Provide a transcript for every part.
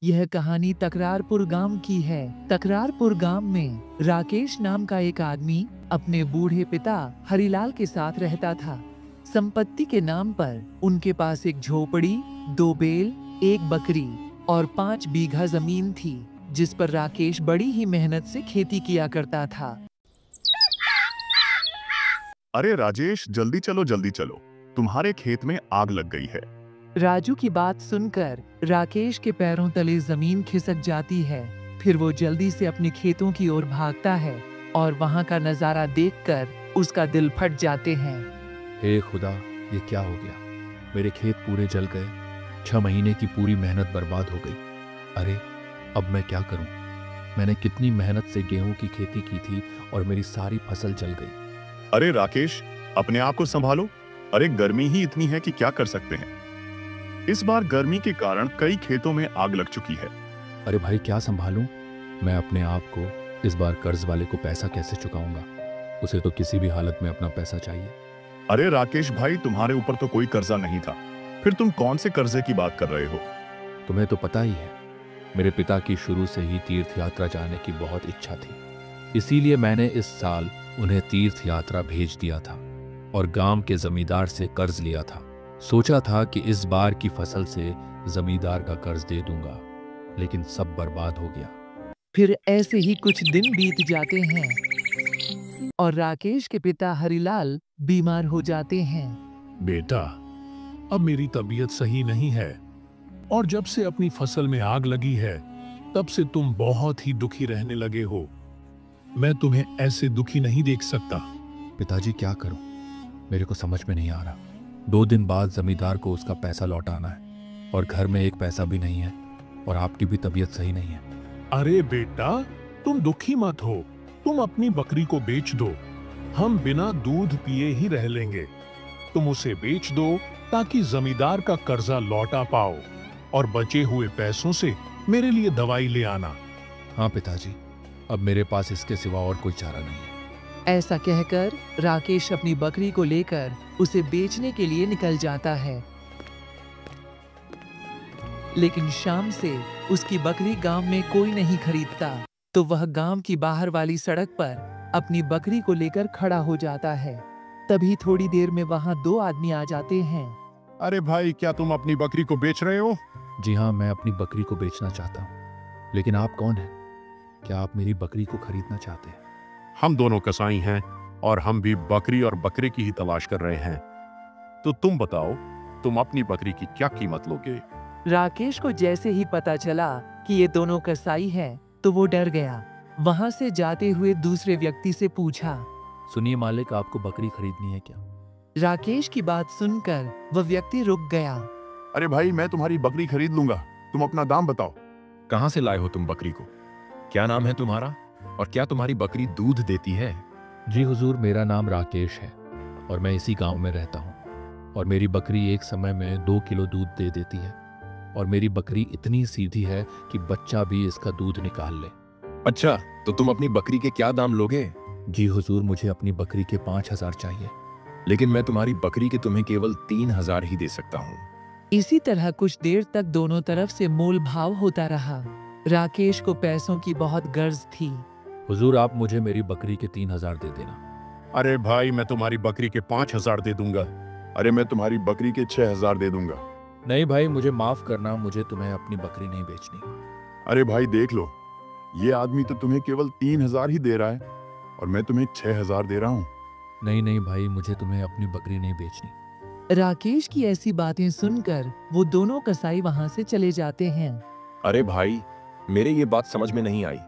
यह कहानी तकरारपुर गांव की है। तकरारपुर गांव में राकेश नाम का एक आदमी अपने बूढ़े पिता हरिलाल के साथ रहता था। संपत्ति के नाम पर उनके पास एक झोपड़ी, 2 बैल, 1 बकरी और 5 बीघा जमीन थी, जिस पर राकेश बड़ी ही मेहनत से खेती किया करता था। अरे राजेश, जल्दी चलो, तुम्हारे खेत में आग लग गई है। राजू की बात सुनकर राकेश के पैरों तले जमीन खिसक जाती है। फिर वो जल्दी से अपने खेतों की ओर भागता है और वहाँ का नजारा देखकर उसका दिल फट जाते हैं। हे खुदा, ये क्या हो गया? मेरे खेत पूरे जल गए। 6 महीने की पूरी मेहनत बर्बाद हो गई। अरे, अब मैं क्या करूं? मैंने कितनी मेहनत से गेहूं की खेती की थी और मेरी सारी फसल जल गई। अरे राकेश, अपने आप को संभालो। अरे गर्मी ही इतनी है कि क्या कर सकते हैं। इस बार गर्मी के कारण कई खेतों में आग लग चुकी है। अरे भाई, क्या संभालूं? मैं अपने आप को इस बार कर्ज वाले को पैसा कैसे चुकाऊंगा? उसे तो किसी भी हालत में अपना पैसा चाहिए। अरे राकेश भाई, तुम्हारे ऊपर तो कोई कर्जा नहीं था, फिर तुम कौन से कर्जे की बात कर रहे हो? तुम्हें तो पता ही है, मेरे पिता की शुरू से ही तीर्थ यात्रा जाने की बहुत इच्छा थी। इसीलिए मैंने इस साल उन्हें तीर्थ यात्रा भेज दिया था और गांव के जमींदार से कर्ज लिया था। सोचा था कि इस बार की फसल से जमींदार का कर्ज दे दूंगा, लेकिन सब बर्बाद हो गया। फिर ऐसे ही कुछ दिन बीत जाते हैं और राकेश के पिता हरिलाल बीमार हो जाते हैं। बेटा, अब मेरी तबीयत सही नहीं है और जब से अपनी फसल में आग लगी है, तब से तुम बहुत ही दुखी रहने लगे हो। मैं तुम्हें ऐसे दुखी नहीं देख सकता। पिताजी, क्या करूं? मेरे को समझ में नहीं आ रहा। 2 दिन बाद जमींदार को उसका पैसा लौटाना है और घर में एक पैसा भी नहीं है और आपकी भी तबीयत सही नहीं है। अरे बेटा, तुम दुखी मत हो। तुम अपनी बकरी को बेच दो। हम बिना दूध पिए ही रह लेंगे। तुम उसे बेच दो ताकि जमींदार का कर्जा लौटा पाओ और बचे हुए पैसों से मेरे लिए दवाई ले आना। हाँ पिताजी, अब मेरे पास इसके सिवा और कोई चारा नहीं है। ऐसा कहकर राकेश अपनी बकरी को लेकर उसे बेचने के लिए निकल जाता है। लेकिन शाम से उसकी बकरी गांव में कोई नहीं खरीदता, तो वह गांव की बाहर वाली सड़क पर अपनी बकरी को लेकर खड़ा हो जाता है। तभी थोड़ी देर में वहां 2 आदमी आ जाते हैं। अरे भाई, क्या तुम अपनी बकरी को बेच रहे हो? जी हाँ, मैं अपनी बकरी को बेचना चाहता हूँ। लेकिन आप कौन हैं? क्या आप मेरी बकरी को खरीदना चाहते हैं? हम दोनों कसाई हैं और हम भी बकरी और बकरे की ही तलाश कर रहे हैं। तो तुम बताओ, तुम अपनी बकरी की क्या कीमत लोगे? राकेश को जैसे ही पता चला कि ये दोनों कसाई हैं, तो वो डर गया। वहां से जाते हुए दूसरे व्यक्ति से पूछा, सुनिए मालिक, आपको बकरी खरीदनी है क्या? राकेश की बात सुनकर वह व्यक्ति रुक गया। अरे भाई, मैं तुम्हारी बकरी खरीद लूंगा, तुम अपना दाम बताओ। कहाँ से लाए हो तुम बकरी को? क्या नाम है तुम्हारा और क्या तुम्हारी बकरी दूध देती है? जी हुजूर, मेरा नाम राकेश है और मैं इसी गांव में रहता हूँ और मेरी बकरी एक समय में 2 किलो दूध दे देती है और मेरी बकरी इतनी सीधी है कि बच्चा भी इसका दूध निकाल ले। अच्छा, तो तुम अपनी बकरी के क्या दाम लोगे? जी हुजूर, मुझे अपनी बकरी के 5,000 चाहिए। लेकिन मैं तुम्हारी बकरी के तुम्हें केवल 3,000 ही दे सकता हूँ। इसी तरह कुछ देर तक दोनों तरफ से मोल भाव होता रहा। राकेश को पैसों की बहुत गर्ज थी। हुजूर, आप मुझे मेरी बकरी के 3,000 दे देना। अरे भाई, मैं तुम्हारी बकरी के 5,000 दे दूंगा। अरे मैं तुम्हारी बकरी के 6,000 दे दूंगा। नहीं भाई, मुझे माफ करना, मुझे तुम्हें अपनी बकरी नहीं बेचनी। अरे भाई देख लो, ये आदमी तो तुम्हें केवल 3,000 ही दे रहा है और मैं तुम्हें 6,000 दे रहा हूँ। नहीं नहीं भाई, मुझे तुम्हें अपनी बकरी नहीं बेचनी। राकेश की ऐसी बातें सुनकर वो दोनों कसाई वहां से चले जाते हैं। अरे भाई, मेरे ये बात समझ में नहीं आई।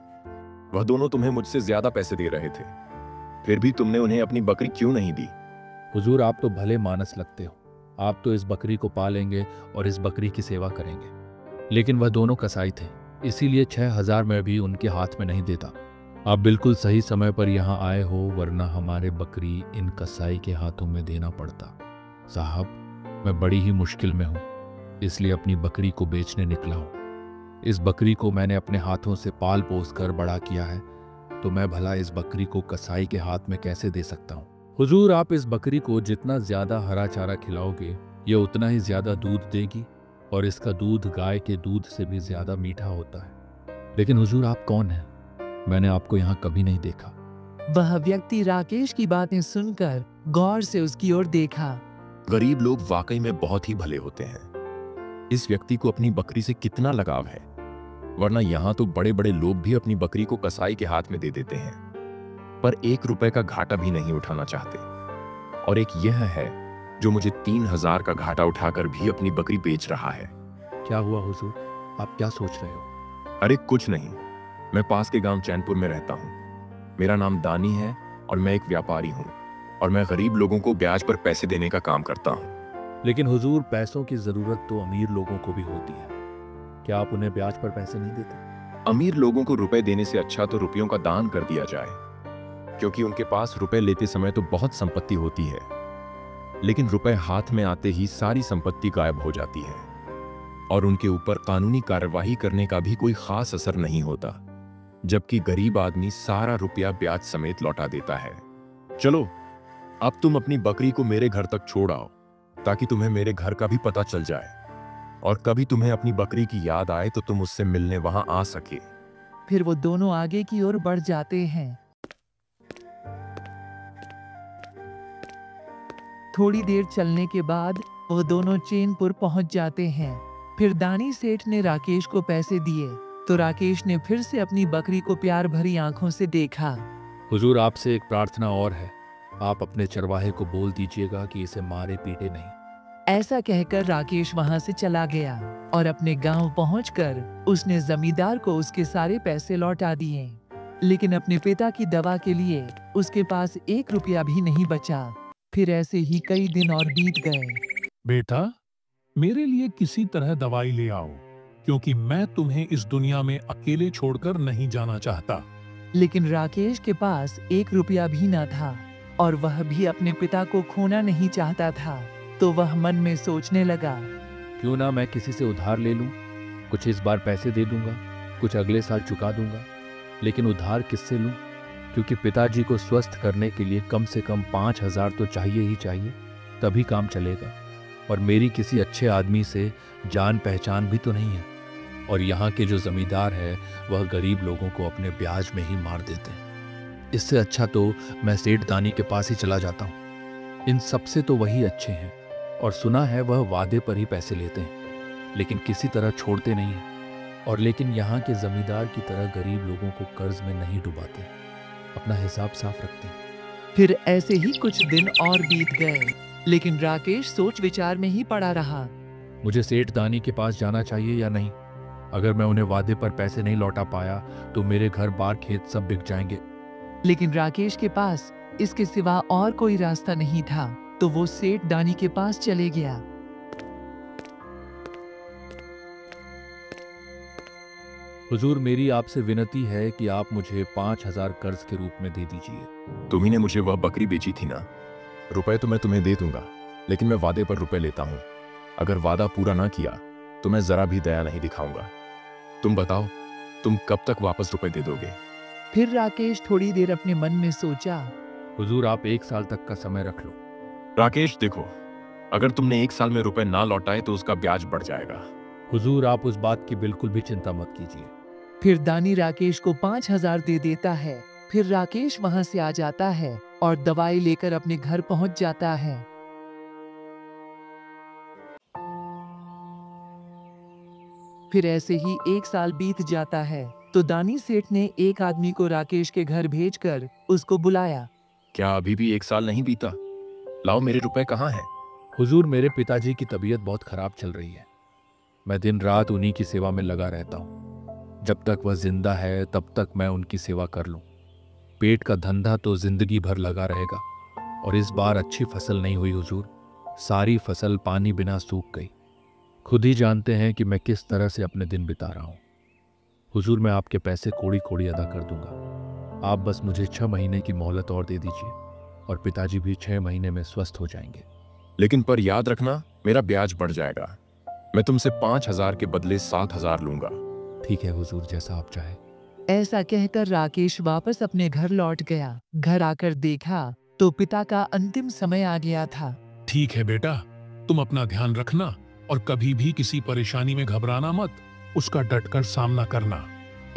वह दोनों तुम्हें मुझसे ज्यादा पैसे दे रहे थे, फिर भी तुमने उन्हें अपनी बकरी क्यों नहीं दी? हुजूर, आप तो भले मानस लगते हो। आप तो इस बकरी को पालेंगे और इस बकरी की सेवा करेंगे, लेकिन वह दोनों कसाई थे, इसीलिए 6,000 में भी उनके हाथ में नहीं देता। आप बिल्कुल सही समय पर यहाँ आए हो, वरना हमारे बकरी इन कसाई के हाथों में देना पड़ता। साहब, मैं बड़ी ही मुश्किल में हूँ, इसलिए अपनी बकरी को बेचने निकला हूँ। इस बकरी को मैंने अपने हाथों से पाल पोस कर बड़ा किया है, तो मैं भला इस बकरी को कसाई के हाथ में कैसे दे सकता हूँ? हुजूर, आप इस बकरी को जितना ज्यादा हरा चारा खिलाओगे, ये उतना ही ज्यादा दूध देगी और इसका दूध गाय के दूध से भी ज्यादा मीठा होता है। लेकिन हुजूर, आप कौन हैं? मैंने आपको यहाँ कभी नहीं देखा। वह व्यक्ति राकेश की बातें सुनकर गौर से उसकी ओर देखा। गरीब लोग वाकई में बहुत ही भले होते हैं। इस व्यक्ति को अपनी बकरी से कितना लगाव है, वरना यहाँ तो बड़े बड़े लोग भी अपनी बकरी को कसाई के हाथ में दे देते हैं, पर 1 रुपए का घाटा भी नहीं उठाना चाहते। और एक यह है जो मुझे 3000 का घाटा उठाकर भी अपनी बकरी बेच रहा है। क्या हुआ हुजूर, आप क्या सोच रहे हो? अरे कुछ नहीं, मैं पास के गांव चैनपुर में रहता हूँ। मेरा नाम दानी है और मैं एक व्यापारी हूँ, और मैं गरीब लोगों को ब्याज पर पैसे देने का काम करता हूँ। लेकिन हुजूर, पैसों की जरूरत तो अमीर लोगों को भी होती है। क्या आप उन्हें ब्याज पर पैसे नहीं देते? अमीर लोगों को रुपए देने से अच्छा तो रुपयों का दान कर दिया जाए, क्योंकि उनके पास रुपए लेते समय तो बहुत संपत्ति होती है, लेकिन रुपए हाथ में आते ही सारी संपत्ति गायब हो जाती है और उनके ऊपर कानूनी कार्यवाही करने का भी कोई खास असर नहीं होता, जबकि गरीब आदमी सारा रुपया ब्याज समेत लौटा देता है। चलो, अब तुम अपनी बकरी को मेरे घर तक छोड़ आओ, ताकि तुम्हें मेरे घर का भी पता चल जाए, और कभी तुम्हें अपनी बकरी की याद आए तो तुम उससे मिलने वहां आ सके। फिर वो दोनों आगे की ओर बढ़ जाते हैं। थोड़ी देर चलने के बाद वो दोनों चैनपुर पहुंच जाते हैं। फिर दानी सेठ ने राकेश को पैसे दिए तो राकेश ने फिर से अपनी बकरी को प्यार भरी आंखों से देखा। हुजूर, आपसे एक प्रार्थना और है। आप अपने चरवाहे को बोल दीजिएगा कि इसे मारे पीटे नहीं। ऐसा कहकर राकेश वहां से चला गया और अपने गांव पहुंचकर उसने जमींदार को उसके सारे पैसे लौटा दिए। लेकिन अपने पिता की दवा के लिए उसके पास 1 रुपया भी नहीं बचा। फिर ऐसे ही कई दिन और बीत गए। बेटा, मेरे लिए किसी तरह दवाई ले आओ, क्योंकि मैं तुम्हें इस दुनिया में अकेले छोड़कर नहीं जाना चाहता। लेकिन राकेश के पास 1 रुपया भी न था और वह भी अपने पिता को खोना नहीं चाहता था। तो वह मन में सोचने लगा, क्यों ना मैं किसी से उधार ले लूं। कुछ इस बार पैसे दे दूंगा, कुछ अगले साल चुका दूंगा। लेकिन उधार किससे लूं? क्योंकि पिताजी को स्वस्थ करने के लिए कम से कम 5000 तो चाहिए ही चाहिए, तभी काम चलेगा। और मेरी किसी अच्छे आदमी से जान पहचान भी तो नहीं है। और यहाँ के जो जमींदार है वह गरीब लोगों को अपने ब्याज में ही मार देते हैं। इससे अच्छा तो मैं सेठ दानी के पास ही चला जाता हूँ। इन सबसे तो वही अच्छे हैं, और सुना है वह वादे पर ही पैसे लेते हैं, लेकिन किसी तरह छोड़ते नहीं हैं। और लेकिन यहाँ के जमींदार की तरह गरीब लोगों को कर्ज में नहीं डुबाते, अपना हिसाब साफ रखते हैं। फिर ऐसे ही कुछ दिन और बीत गए, लेकिन राकेश सोच विचार में ही पड़ा रहा। मुझे सेठ दानी के पास जाना चाहिए या नहीं? अगर मैं उन्हें वादे पर पैसे नहीं लौटा पाया तो मेरे घर बार खेत सब बिक जाएंगे। लेकिन राकेश के पास इसके सिवा और कोई रास्ता नहीं था, तो वो सेठ दानी के पास चले गया। हुजूर, मेरी आपसे विनती है कि आप मुझे 5000 कर्ज के रूप में दे दीजिए। तुम्ही ने मुझे वह बकरी बेची थी ना, रुपए तो मैं तुम्हें दे दूंगा, लेकिन मैं वादे पर रुपए लेता हूँ। अगर वादा पूरा ना किया तो मैं जरा भी दया नहीं दिखाऊंगा। तुम बताओ, तुम कब तक वापस रुपए दे दोगे? फिर राकेश थोड़ी देर अपने मन में सोचा। हुजूर, आप 1 साल तक का समय रख लो। राकेश देखो, अगर तुमने 1 साल में रुपए ना लौटाए तो उसका ब्याज बढ़ जाएगा। हुजूर, आप उस बात की बिल्कुल भी चिंता मत कीजिए। फिर दानी राकेश को 5000 दे देता है। फिर राकेश वहां से आ जाता है और दवाई लेकर अपने घर पहुंच जाता है। फिर ऐसे ही 1 साल बीत जाता है, तो दानी सेठ ने एक आदमी को राकेश के घर भेजकर उसको बुलाया। क्या अभी भी 1 साल नहीं बीता? लाओ, मेरे रुपए कहाँ हैं? हुजूर, मेरे पिताजी की तबीयत बहुत खराब चल रही है। मैं दिन रात उन्हीं की सेवा में लगा रहता हूँ। जब तक वह जिंदा है तब तक मैं उनकी सेवा कर लूं। पेट का धंधा तो जिंदगी भर लगा रहेगा। और इस बार अच्छी फसल नहीं हुई हुजूर, सारी फसल पानी बिना सूख गई। खुद ही जानते हैं कि मैं किस तरह से अपने दिन बिता रहा हूँ। हुजूर, मैं आपके पैसे कोड़ी कोड़ी अदा कर दूंगा। आप बस मुझे 6 महीने की मोहलत और दे दीजिए, और पिताजी भी 6 महीने में स्वस्थ हो जाएंगे। लेकिन पर याद रखना, मेरा ब्याज बढ़ जाएगा। मैं तुमसे 5000 के बदले 7000 लूंगा। ठीक है हुजूर, जैसा आप चाहे। ऐसा कहकर राकेश वापस अपने घर लौट गया। घर आकर देखा तो पिता का अंतिम समय आ गया था। ठीक है बेटा, तुम अपना ध्यान रखना और कभी भी किसी परेशानी में घबराना मत, उसका डटकर सामना करना।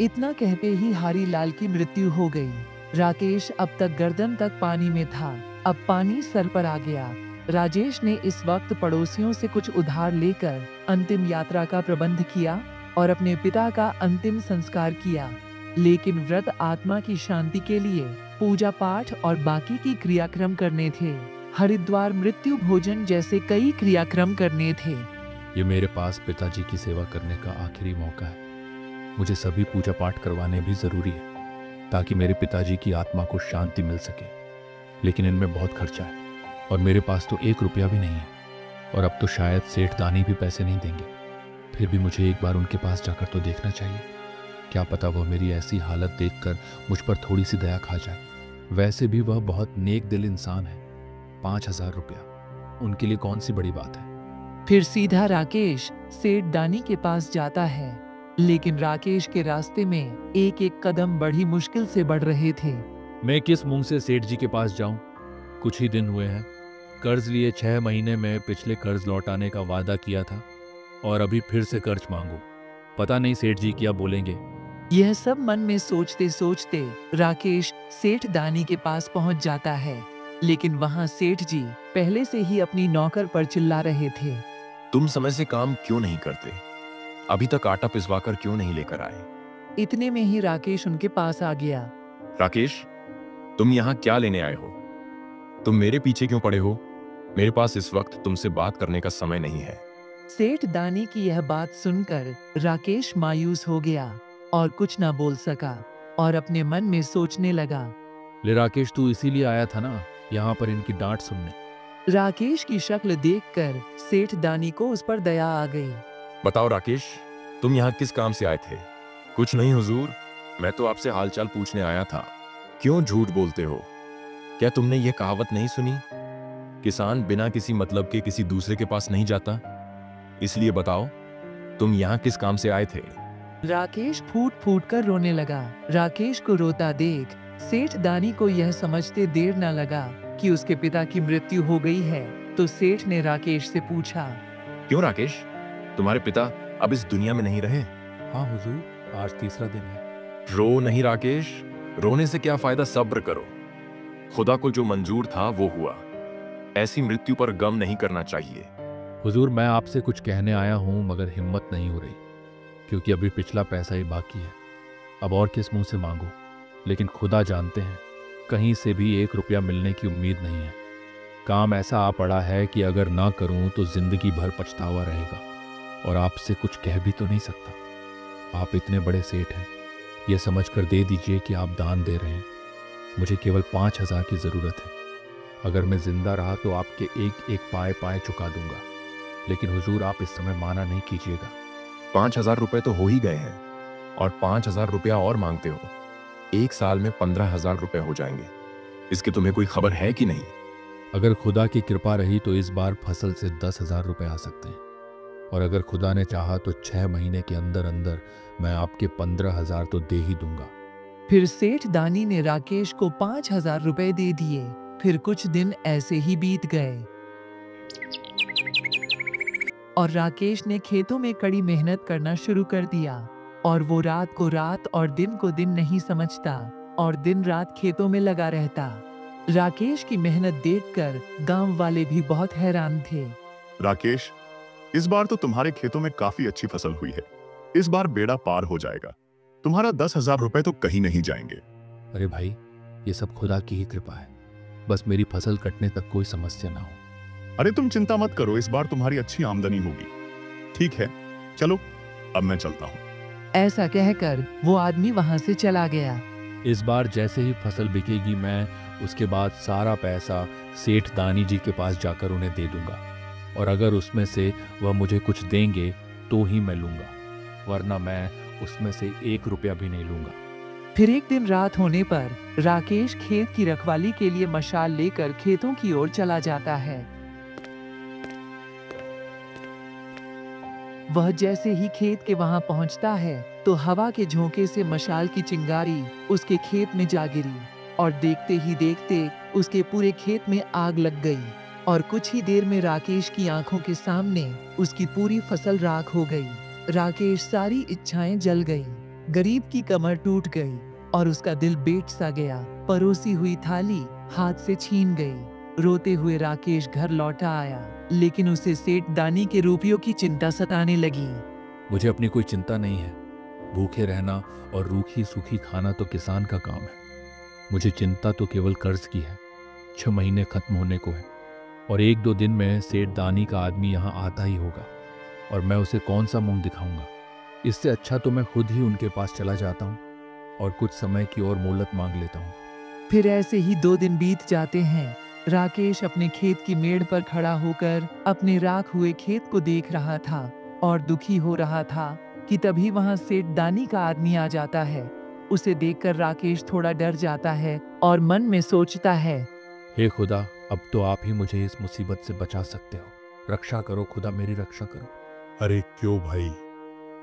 इतना कहते ही हरिलाल की मृत्यु हो गई। राकेश अब तक गर्दन तक पानी में था, अब पानी सर पर आ गया। राजेश ने इस वक्त पड़ोसियों से कुछ उधार लेकर अंतिम यात्रा का प्रबंध किया और अपने पिता का अंतिम संस्कार किया। लेकिन व्रत आत्मा की शांति के लिए पूजा पाठ और बाकी की क्रियाक्रम करने थे। हरिद्वार मृत्यु भोजन जैसे कई क्रियाक्रम करने थे। ये मेरे पास पिताजी की सेवा करने का आखिरी मौका है। मुझे सभी पूजा पाठ करवाने भी जरूरी है ताकि मेरे पिताजी की आत्मा को शांति मिल सके। लेकिन इनमें बहुत खर्चा है और मेरे पास तो 1 रुपया भी नहीं है, और अब तो शायद सेठ दानी भी पैसे नहीं देंगे। फिर भी मुझे एक बार उनके पास जाकर तो देखना चाहिए। क्या पता वह मेरी ऐसी हालत देखकर मुझ पर थोड़ी सी दया खा जाए। वैसे भी वह बहुत नेक दिल इंसान है। 5,000 रुपया उनके लिए कौन सी बड़ी बात है। फिर सीधा राकेश सेठ दानी के पास जाता है। लेकिन राकेश के रास्ते में एक एक कदम बड़ी मुश्किल से बढ़ रहे थे। मैं किस मुंह से सेठ जी के पास जाऊं? कुछ ही दिन हुए हैं। कर्ज लिए 6 महीने में पिछले कर्ज लौटाने का वादा किया था और अभी फिर से कर्ज मांगू। पता नहीं सेठ जी क्या बोलेंगे। यह सब मन में सोचते सोचते राकेश सेठ दानी के पास पहुंच जाता है। लेकिन वहां सेठ जी पहले से ही अपनी नौकर पर चिल्ला रहे थे। तुम समय से काम क्यों नहीं करते? अभी तक आटा पिसवाकर क्यों नहीं लेकर आए? इतने में ही राकेश उनके पास आ गया। राकेश, तुम यहाँ क्या लेने आए हो? तुम मेरे पीछे क्यों पड़े हो? मेरे पास इस वक्त तुमसे बात करने का समय नहीं है। सेठ दानी की यह बात सुनकर राकेश मायूस हो गया और कुछ ना बोल सका और अपने मन में सोचने लगा। ले राकेश, तू इसीलिए आया था ना यहाँ पर इनकी डांट सुनने। राकेश की शक्ल देखकर सेठ दानी को उस पर दया आ गई। बताओ राकेश, तुम यहाँ किस काम से आए थे? कुछ नहीं हुजूर, मैं तो आपसे हालचाल पूछने आया था। क्यों झूठ बोलते हो? क्या तुमने ये कहावत नहीं सुनी? किसान बिना किसी मतलब के किसी दूसरे के पास नहीं जाता। इसलिए बताओ, तुम यहाँ किस काम से आए थे? राकेश फूट फूट कर रोने लगा। राकेश को रोता देख सेठ दानी को यह समझते देर न लगा कि उसके पिता की मृत्यु हो गई है। तो सेठ ने राकेश से पूछा, क्यों राकेश, तुम्हारे पिता अब इस दुनिया में नहीं रहे? हाँ हुजूर, आज तीसरा दिन है। रो नहीं राकेश, रोने से क्या फायदा, सब्र करो। खुदा को जो मंजूर था वो हुआ। ऐसी मृत्यु पर गम नहीं करना चाहिए। हुजूर, मैं आपसे कुछ कहने आया हूँ मगर हिम्मत नहीं हो रही, क्योंकि अभी पिछला पैसा ही बाकी है। अब और किस मुंह से मांगो? लेकिन खुदा जानते हैं, कहीं से भी 1 रुपया मिलने की उम्मीद नहीं है। काम ऐसा आ पड़ा है कि अगर ना करूं तो जिंदगी भर पछतावा रहेगा, और आपसे कुछ कह भी तो नहीं सकता। आप इतने बड़े सेठ हैं, यह समझकर दे दीजिए कि आप दान दे रहे हैं। मुझे केवल 5,000 की ज़रूरत है। अगर मैं जिंदा रहा तो आपके एक एक पाए पाए चुका दूंगा। लेकिन हुजूर, आप इस समय माना नहीं कीजिएगा। 5,000 रुपए तो हो ही गए हैं, और 5,000 रुपया और मांगते हो। 1 साल में 15,000 रुपए हो जाएंगे। इसकी तुम्हें कोई खबर है कि नहीं? अगर खुदा की कृपा रही तो इस बार फसल से 10,000 रुपए आ सकते हैं, और अगर खुदा ने चाहा तो 6 महीने के अंदर अंदर मैं आपके 15,000 तो दे ही दूंगा। फिर सेठ दानी ने राकेश को 5,000 रुपए दे दिए। फिर कुछ दिन ऐसे ही बीत गए और राकेश ने खेतों में कड़ी मेहनत करना शुरू कर दिया। और वो रात को रात और दिन को दिन नहीं समझता और दिन रात खेतों में लगा रहता। राकेश की मेहनत देखकर गांव वाले भी बहुत हैरान थे। राकेश, इस बार तो तुम्हारे खेतों में काफी अच्छी फसल हुई है। इस बार बेड़ा पार हो जाएगा। तुम्हारा 10,000 रुपए तो कहीं नहीं जाएंगे। अरे भाई, ये सब खुदा की ही कृपा है। बस मेरी फसल कटने तक कोई समस्या ना हो। अरे तुम चिंता मत करो, इस बार तुम्हारी अच्छी आमदनी होगी। ठीक है, चलो अब मैं चलता हूँ। ऐसा कहकर वो आदमी वहां से चला गया। इस बार जैसे ही फसल बिकेगी मैं उसके बाद सारा पैसा सेठ दानी जी के पास जाकर उन्हें दे दूंगा, और अगर उसमें से वह मुझे कुछ देंगे तो ही मैं लूंगा, वरना मैं उसमें से 1 रुपया भी नहीं लूंगा। फिर एक दिन रात होने पर राकेश खेत की रखवाली के लिए मशाल लेकर खेतों की ओर चला जाता है। वह जैसे ही खेत के वहां पहुंचता है तो हवा के झोंके से मशाल की चिंगारी उसके खेत में जा गिरी और देखते ही देखते उसके पूरे खेत में आग लग गई। और कुछ ही देर में राकेश की आंखों के सामने उसकी पूरी फसल राख हो गई। राकेश सारी इच्छाएं जल गई, गरीब की कमर टूट गई और उसका दिल बेट सा गया। परोसी हुई थाली हाथ से छीन गई। रोते हुए राकेश घर लौटा आया, लेकिन उसे सेठ दानी के रुपयों की चिंता सताने लगी। मुझे अपनी कोई चिंता नहीं है। भूखे रहना और रूखी सूखी खाना तो किसान का काम है। मुझे चिंता तो केवल कर्ज की है। 6 महीने खत्म होने को है और 1-2 दिन में सेठ दानी का आदमी यहाँ आता ही होगा और मैं उसे कौन सा मुंह दिखाऊंगा। इससे अच्छा तो मैं खुद ही उनके पास चला जाता हूँ और कुछ समय की और मोहलत मांग लेता हूँ। फिर ऐसे ही 2 दिन बीत जाते हैं। राकेश अपने खेत की मेड़ पर खड़ा होकर अपने राख हुए खेत को देख रहा था और दुखी हो रहा था कि तभी वहां सेठ दानी का आदमी आ जाता है। उसे देखकर राकेश थोड़ा डर जाता है और मन में सोचता है, हे खुदा, अब तो आप ही मुझे इस मुसीबत से बचा सकते हो। रक्षा करो खुदा, मेरी रक्षा करो। अरे क्यों भाई,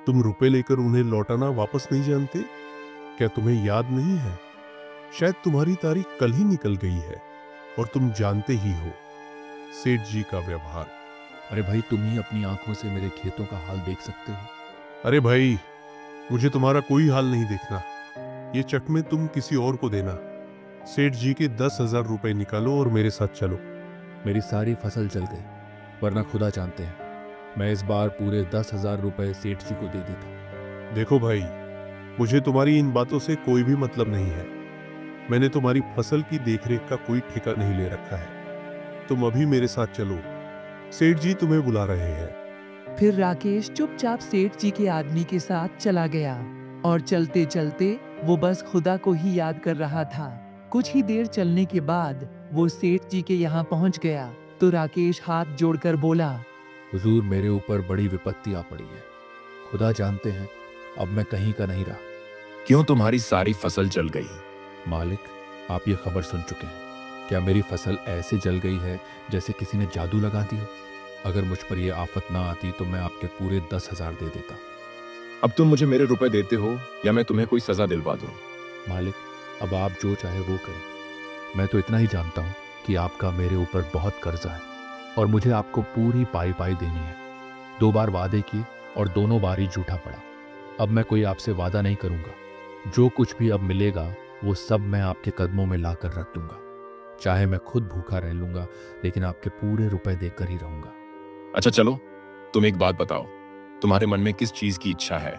तुम रुपए लेकर उन्हें लौटाना वापस नहीं जानते? क्या तुम्हें याद नहीं है? शायद तुम्हारी तारीख कल ही निकल गई है और तुम जानते ही हो सेठ जी का व्यवहार। अरे भाई, तुम ही अपनी आंखों से मेरे खेतों का हाल देख सकते हो। अरे भाई, मुझे तुम्हारा कोई हाल नहीं देखना। ये चकमे तुम किसी और को देना। सेठ जी के 10,000 रुपए निकालो और मेरे साथ चलो। मेरी सारी फसल जल गई, वरना खुदा जानते हैं मैं इस बार पूरे 10,000 रुपए सेठ जी को दे देता। देखो भाई, मुझे तुम्हारी इन बातों से कोई भी मतलब नहीं है। मैंने तुम्हारी फसल की देखरेख का कोई ठेका नहीं ले रखा है। तुम अभी मेरे साथ चलो, सेठ जी तुम्हें बुला रहे हैं। फिर राकेश चुपचाप सेठ जी के आदमी के साथ चला गया और चलते चलते वो बस खुदा को ही याद कर रहा था। कुछ ही देर चलने के बाद वो सेठ जी के यहाँ पहुँच गया तो राकेश हाथ जोड़कर बोला, हुजूर, मेरे ऊपर बड़ी विपत्ति आ पड़ी है। खुदा जानते हैं अब मैं कहीं का नहीं रहा। क्यों तुम्हारी सारी फसल जल गई? मालिक, आप ये खबर सुन चुके हैं। क्या मेरी फसल ऐसे जल गई है जैसे किसी ने जादू लगा दी हो? अगर मुझ पर यह आफत ना आती तो मैं आपके पूरे 10,000 दे देता। अब तुम मुझे मेरे रुपए देते हो या मैं तुम्हें कोई सजा दिलवा दूं? मालिक, अब आप जो चाहे वो करें। मैं तो इतना ही जानता हूँ कि आपका मेरे ऊपर बहुत कर्जा है और मुझे आपको पूरी पाई देनी है। 2 बार वादे किए और दोनों बार ही झूठा पड़ा। अब मैं कोई आपसे वादा नहीं करूँगा। जो कुछ भी अब मिलेगा वो सब मैं आपके कदमों में ला कर रख दूंगा। चाहे मैं खुद भूखा रह लूंगा, लेकिन आपके पूरे रुपए देकर ही रहूंगा। अच्छा चलो, तुम एक बात बताओ, तुम्हारे मन में किस चीज की इच्छा है?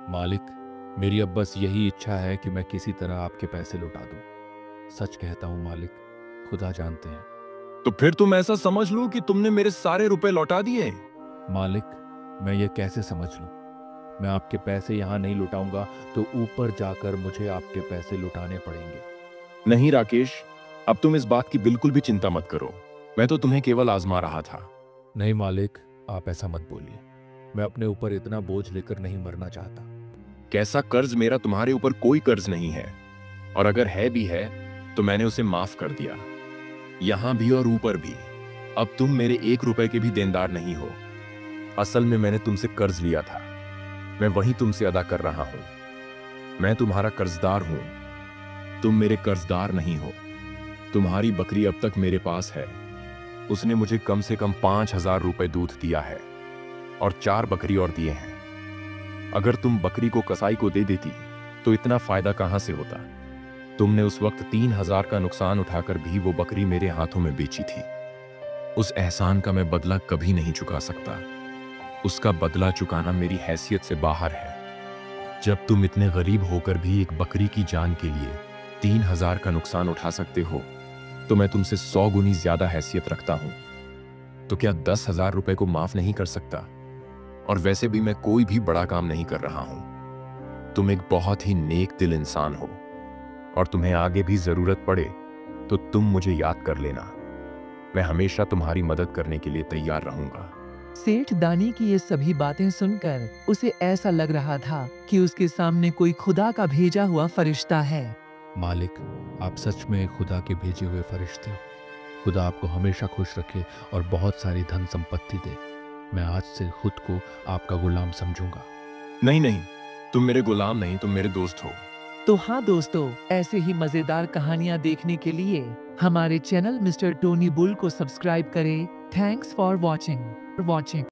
मालिक, मेरी अब बस यही इच्छा है कि मैं किसी तरह आपके पैसे लौटा दूं। सच कहता हूं मालिक, खुदा जानते हैं। तो फिर तुम ऐसा समझ लो कि तुमने मेरे सारे रुपए लौटा दिए। मालिक, मैं ये कैसे समझ लूं? मैं आपके पैसे यहाँ नहीं लुटाऊंगा तो ऊपर जाकर मुझे आपके पैसे लुटाने पड़ेंगे। नहीं राकेश, अब तुम इस बात की बिल्कुल भी चिंता मत करो। मैं तो तुम्हें केवल आजमा रहा था। नहीं मालिक, आप ऐसा मत बोलिए। मैं अपने ऊपर इतना बोझ लेकर नहीं मरना चाहता। कैसा कर्ज? मेरा तुम्हारे ऊपर कोई कर्ज नहीं है, और अगर है भी है तो मैंने उसे माफ कर दिया, यहां भी और ऊपर भी। अब तुम मेरे 1 रुपए के भी देनदार नहीं हो। असल में मैंने तुमसे कर्ज लिया था, मैं वही तुमसे अदा कर रहा हूं। मैं तुम्हारा कर्जदार हूं, तुम मेरे कर्जदार नहीं हो। तुम्हारी बकरी अब तक मेरे पास है। उसने मुझे कम से कम 5,000 रुपए दूध दिया है और 4 बकरी और दिए हैं। अगर तुम बकरी को कसाई को दे देती तो इतना फायदा कहां से होता? तुमने उस वक्त 3,000 का नुकसान उठाकर भी वो बकरी मेरे हाथों में बेची थी। उस एहसान का मैं बदला कभी नहीं चुका सकता। उसका बदला चुकाना मेरी हैसियत से बाहर है। जब तुम इतने गरीब होकर भी एक बकरी की जान के लिए 3,000 का नुकसान उठा सकते हो, तो मैं तुमसे 100 गुनी ज्यादा हैसियत रखता हूं। तो क्या 10,000 रुपए को माफ नहीं कर सकता? और वैसे भी मैं कोई भी बड़ा काम नहीं कर रहा हूं। तुम एक बहुत ही नेक दिल इंसान हो, और तुम्हें आगे भी जरूरत पड़े तो तुम मुझे याद कर लेना। मैं हमेशा तुम्हारी मदद करने के लिए तैयार रहूंगा। सेठ दानी की ये सभी बातें सुनकर उसे ऐसा लग रहा था कि उसके सामने कोई खुदा का भेजा हुआ फरिश्ता है। मालिक, आप सच में खुदा के भेजे हुए फरिश्ते हो। खुदा आपको हमेशा खुश रखे और बहुत सारी धन संपत्ति दे। मैं आज से खुद को आपका गुलाम समझूंगा। नहीं नहीं, तुम मेरे गुलाम नहीं, तुम मेरे दोस्त हो। तो हाँ दोस्तों, ऐसे ही मजेदार कहानियाँ देखने के लिए हमारे चैनल मिस्टर टोनी बुल को सब्सक्राइब करें। Thanks for watching.